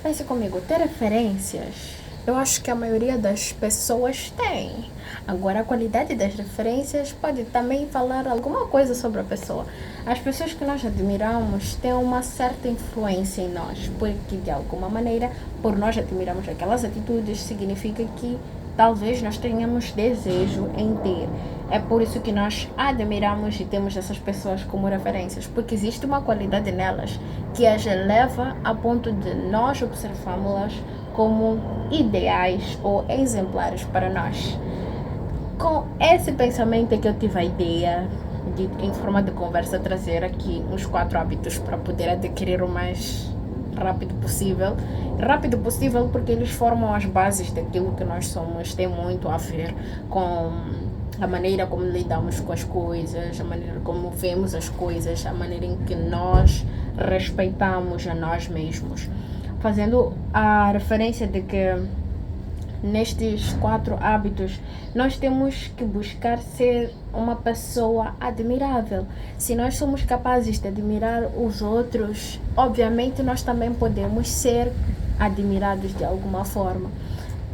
Pense comigo, ter referências, eu acho que a maioria das pessoas tem. Agora, a qualidade das referências pode também falar alguma coisa sobre a pessoa. As pessoas que nós admiramos têm uma certa influência em nós, porque de alguma maneira, por nós admirarmos aquelas atitudes, significa que talvez nós tenhamos desejo em ter. É por isso que nós admiramos e temos essas pessoas como referências, porque existe uma qualidade nelas que as eleva a ponto de nós observá-las como ideais ou exemplares para nós. Com esse pensamento é que eu tive a ideia de, em forma de conversa, trazer aqui uns 4 hábitos para poder adquirir o mais rápido possível. Rápido possível porque eles formam as bases daquilo que nós somos. Tem muito a ver com a maneira como lidamos com as coisas, a maneira como vemos as coisas, a maneira em que nós respeitamos a nós mesmos. Fazendo a referência de que nestes 4 hábitos, nós temos que buscar ser uma pessoa admirável. Se nós somos capazes de admirar os outros, obviamente nós também podemos ser admirados de alguma forma.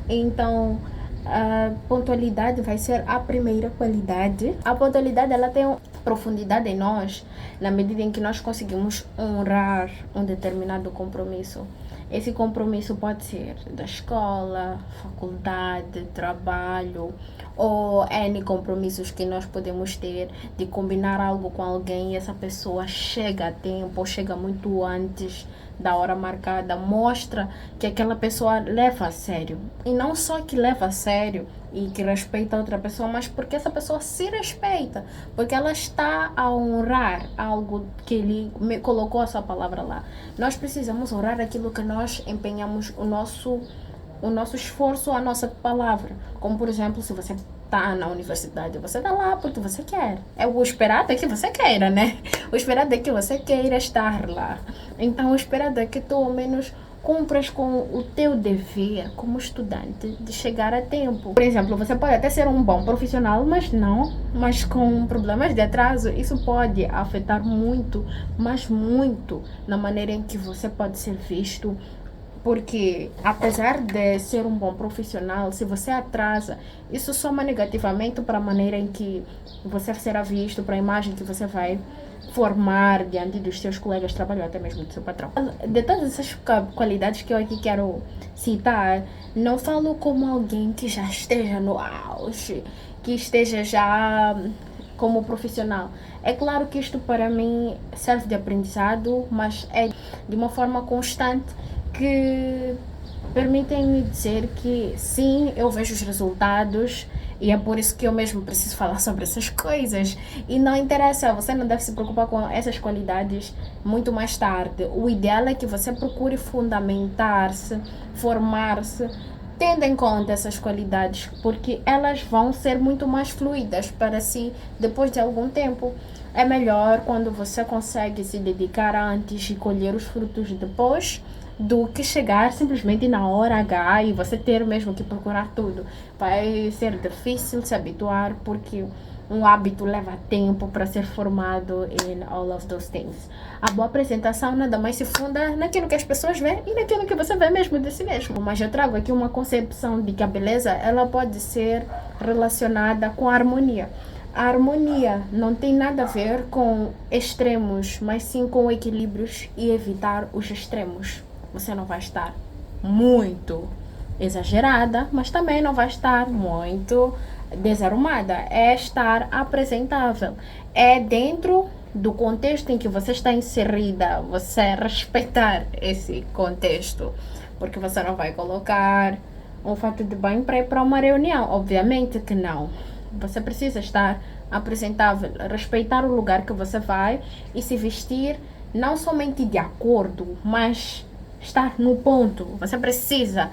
Então, a pontualidade vai ser a primeira qualidade. A pontualidade ela tem profundidade em nós na medida em que nós conseguimos honrar um determinado compromisso. Esse compromisso pode ser da escola, faculdade, trabalho ou N compromissos que nós podemos ter de combinar algo com alguém e essa pessoa chega a tempo ou chega muito antes da hora marcada, mostra que aquela pessoa leva a sério. E não só que leva a sério e que respeita a outra pessoa, mas porque essa pessoa se respeita, porque ela está a honrar algo que ele colocou a sua palavra lá. Nós precisamos honrar aquilo que nós empenhamos o nosso esforço, a nossa palavra. Como, por exemplo, se você está na universidade, você está lá porque você quer. É o esperado é que você queira, né? O esperado é que você queira estar lá. Então, o esperado é que tu, ao menos, cumpras com o teu dever como estudante de chegar a tempo. Por exemplo, você pode até ser um bom profissional, mas com problemas de atraso, isso pode afetar muito, mas muito, na maneira em que você pode ser visto. Porque, apesar de ser um bom profissional, se você atrasa, isso soma negativamente para a maneira em que você será visto, para a imagem que você vai formar diante dos seus colegas de trabalho, até mesmo do seu patrão. De todas essas qualidades que eu aqui quero citar, não falo como alguém que já esteja no auge, que esteja já como profissional. É claro que isto para mim serve de aprendizado, mas é de uma forma constante que permitem-me dizer que sim, eu vejo os resultados e é por isso que eu mesmo preciso falar sobre essas coisas. E não interessa, você não deve se preocupar com essas qualidades muito mais tarde. O ideal é que você procure fundamentar-se, formar-se, tendo em conta essas qualidades, porque elas vão ser muito mais fluidas para si depois de algum tempo. É melhor quando você consegue se dedicar antes e colher os frutos depois, do que chegar simplesmente na hora H e você ter mesmo que procurar tudo. Vai ser difícil se habituar porque um hábito leva tempo para ser formado in all of those things. A boa apresentação nada mais se funda naquilo que as pessoas veem e naquilo que você vê mesmo de si mesmo. Mas eu trago aqui uma concepção de que a beleza ela pode ser relacionada com a harmonia. A harmonia não tem nada a ver com extremos, mas sim com equilíbrios e evitar os extremos. Você não vai estar muito exagerada, mas também não vai estar muito desarrumada. É estar apresentável. É dentro do contexto em que você está inserida, você respeitar esse contexto. Porque você não vai colocar um fato de banho para ir para uma reunião. Obviamente que não. Você precisa estar apresentável, respeitar o lugar que você vai e se vestir não somente de acordo, mas estar no ponto. Você precisa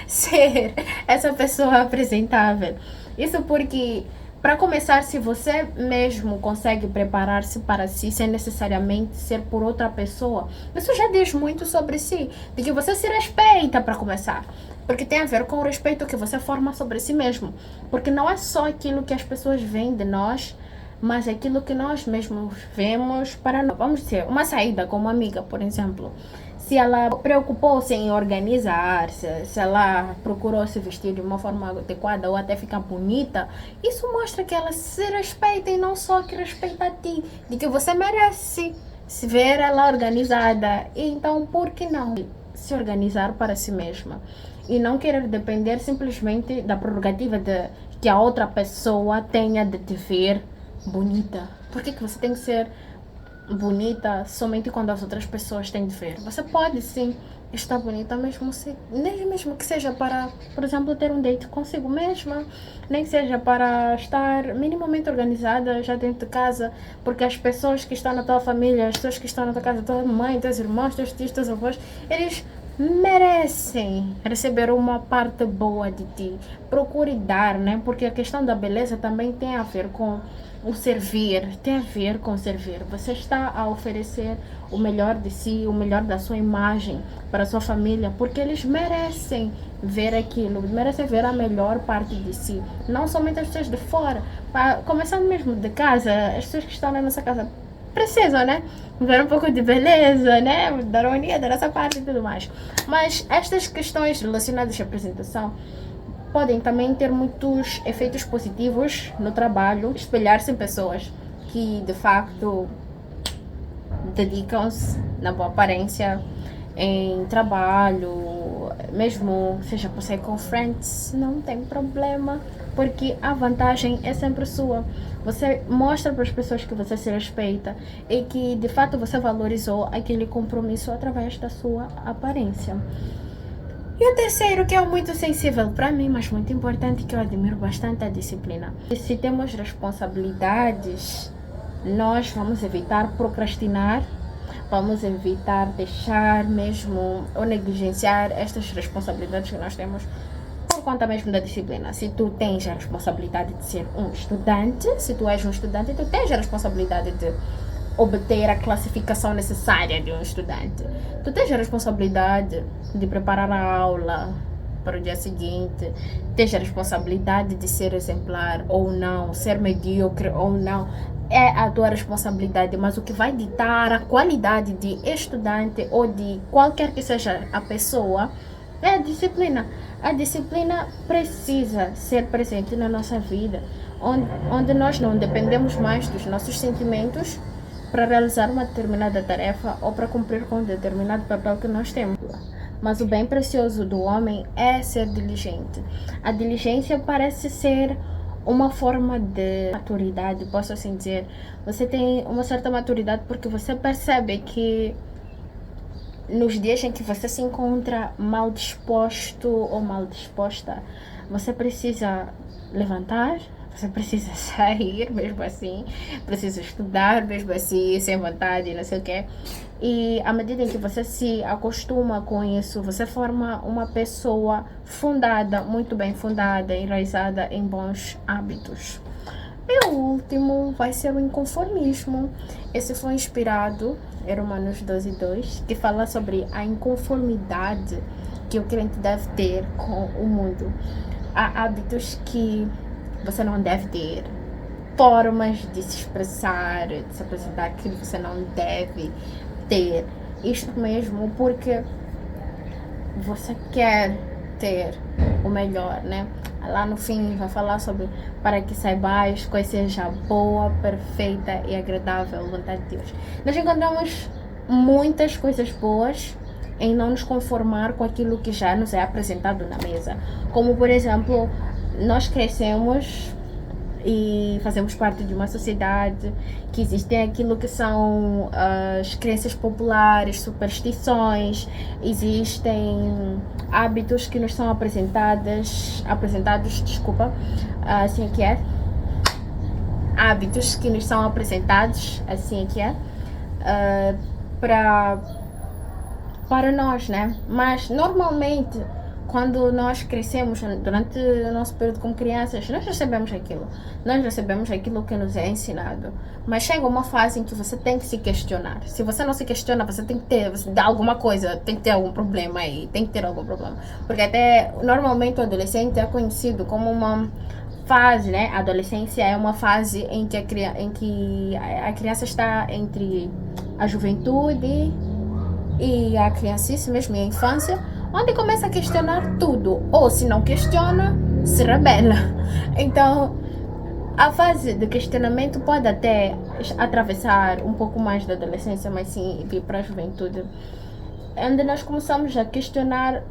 ser essa pessoa apresentável. Isso porque, para começar, se você mesmo consegue preparar-se para si sem necessariamente ser por outra pessoa, isso já diz muito sobre si, de que você se respeita para começar. Porque tem a ver com o respeito que você forma sobre si mesmo. Porque não é só aquilo que as pessoas veem de nós mas aquilo que nós mesmos vemos para nós. Vamos dizer, uma saída com uma amiga, por exemplo. Se ela preocupou-se em organizar-se, se ela procurou se vestir de uma forma adequada ou até ficar bonita, isso mostra que ela se respeita e não só que respeita a ti, de que você merece se ver ela organizada. E então, por que não se organizar para si mesma? E não querer depender simplesmente da prerrogativa de que a outra pessoa tenha de te ver bonita. Por que você tem que ser bonita somente quando as outras pessoas têm de ver? Você pode sim estar bonita mesmo se, nem mesmo que seja para, por exemplo, ter um date consigo mesma, nem que seja para estar minimamente organizada já dentro de casa, porque as pessoas que estão na tua família, as pessoas que estão na tua casa, tua mãe, teus irmãos, teus tios, teus avós, eles merecem receber uma parte boa de ti. Procure dar, né? Porque a questão da beleza também tem a ver com o servir, tem a ver com servir. Você está a oferecer o melhor de si, o melhor da sua imagem para a sua família, porque eles merecem ver aquilo, merecem ver a melhor parte de si. Não somente as pessoas de fora, começando mesmo de casa, as pessoas que estão na nossa casa precisam, né? Ver um pouco de beleza, né? Da harmonia da nossa parte e tudo mais. Mas estas questões relacionadas à apresentação podem também ter muitos efeitos positivos no trabalho, espelhar-se em pessoas que de facto dedicam-se na boa aparência em trabalho, mesmo seja por sair com friends, não tem problema, porque a vantagem é sempre sua. Você mostra para as pessoas que você se respeita e que de fato você valorizou aquele compromisso através da sua aparência. E o terceiro, que é muito sensível para mim, mas muito importante, que eu admiro bastante, a disciplina. E se temos responsabilidades, nós vamos evitar procrastinar, vamos evitar deixar mesmo ou negligenciar estas responsabilidades que nós temos por conta mesmo da disciplina. Se tu tens a responsabilidade de ser um estudante, se tu és um estudante, tu tens a responsabilidade de obter a classificação necessária de um estudante. Tu tens a responsabilidade de preparar a aula para o dia seguinte, tens a responsabilidade de ser exemplar ou não, ser medíocre ou não, é a tua responsabilidade, mas o que vai ditar a qualidade de estudante ou de qualquer que seja a pessoa é a disciplina. A disciplina precisa ser presente na nossa vida, onde nós não dependemos mais dos nossos sentimentos para realizar uma determinada tarefa ou para cumprir com um determinado papel que nós temos. Mas o bem precioso do homem é ser diligente. A diligência parece ser uma forma de maturidade, posso assim dizer. Você tem uma certa maturidade porque você percebe que nos dias em que você se encontra mal disposto ou mal disposta, você precisa levantar, você precisa sair mesmo assim, precisa estudar mesmo assim, sem vontade, não sei o quê. E à medida em que você se acostuma com isso, você forma uma pessoa fundada, muito bem fundada, enraizada em bons hábitos. E o último vai ser o inconformismo. Esse foi inspirado em Romanos 12:2, que fala sobre a inconformidade que o crente deve ter com o mundo. Há hábitos que você não deve ter, formas de se expressar, de se apresentar que você não deve ter. Isto mesmo porque você quer ter o melhor, né? Lá no fim vai falar sobre para que saibais qual seja a boa, perfeita e agradável vontade de Deus. Nós encontramos muitas coisas boas em não nos conformar com aquilo que já nos é apresentado na mesa. Como, por exemplo, nós crescemos e fazemos parte de uma sociedade que existem aquilo que são as crenças populares, superstições, existem hábitos que nos são apresentados, assim que é, hábitos que nos são apresentados, assim que é, para nós, né? Mas normalmente quando nós crescemos, durante o nosso período como crianças, nós recebemos aquilo que nos é ensinado. Mas chega uma fase em que você tem que se questionar. Se você não se questiona, você tem que ter alguma coisa, tem que ter algum problema aí, tem que ter algum problema. Porque até, normalmente, o adolescente é conhecido como uma fase, né? A adolescência é uma fase em que a criança está entre a juventude e a criancice mesmo, e a infância, onde começa a questionar tudo, ou se não questiona, se rebela. Então, a fase de questionamento pode até atravessar um pouco mais da adolescência, mas sim vir para a juventude, onde nós começamos a questionar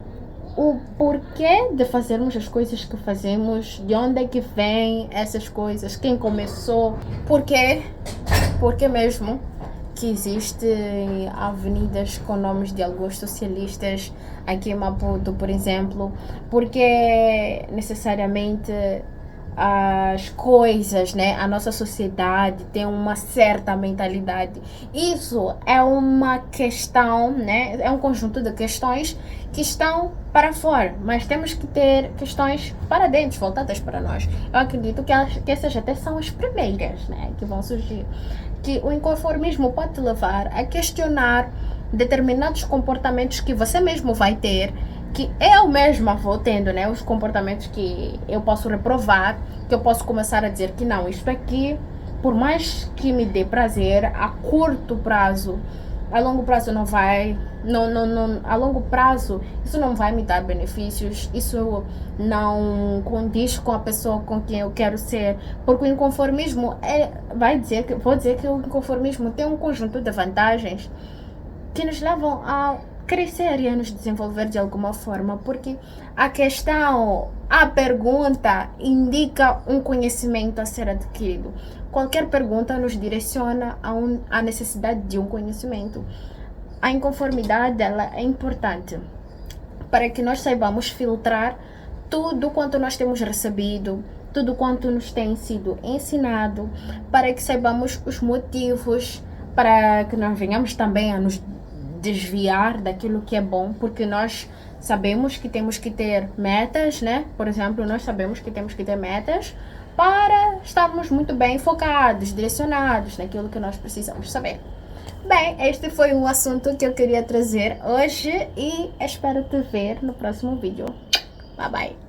o porquê de fazermos as coisas que fazemos, de onde é que vêm essas coisas, quem começou, porquê, porque mesmo que existem avenidas com nomes de alguns socialistas aqui em Maputo, por exemplo, porque necessariamente as coisas, né? A nossa sociedade tem uma certa mentalidade. Isso é uma questão, né? É um conjunto de questões que estão para fora, mas temos que ter questões para dentro, voltadas para nós. Eu acredito que essas até são as primeiras, né? Que vão surgir. Que o inconformismo pode te levar a questionar determinados comportamentos que você mesmo vai ter, que eu mesma vou tendo, né? Os comportamentos que eu posso reprovar, que eu posso começar a dizer que não, isto aqui, por mais que me dê prazer, a curto prazo, a longo prazo não vai, a longo prazo isso não vai me dar benefícios, isso não condiz com a pessoa com quem eu quero ser, porque o inconformismo vou dizer que o inconformismo tem um conjunto de vantagens que nos levam a crescer e a nos desenvolver de alguma forma, porque a pergunta indica um conhecimento a ser adquirido. Qualquer pergunta nos direciona à necessidade de um conhecimento. A inconformidade, ela é importante para que nós saibamos filtrar tudo quanto nós temos recebido, tudo quanto nos tem sido ensinado, para que saibamos os motivos, para que nós venhamos também a nos desviar daquilo que é bom, porque nós sabemos que temos que ter metas, né? Por exemplo, nós sabemos que temos que ter metas para estarmos muito bem focados, direcionados naquilo que nós precisamos saber. Bem, este foi um assunto que eu queria trazer hoje e espero te ver no próximo vídeo. Bye bye!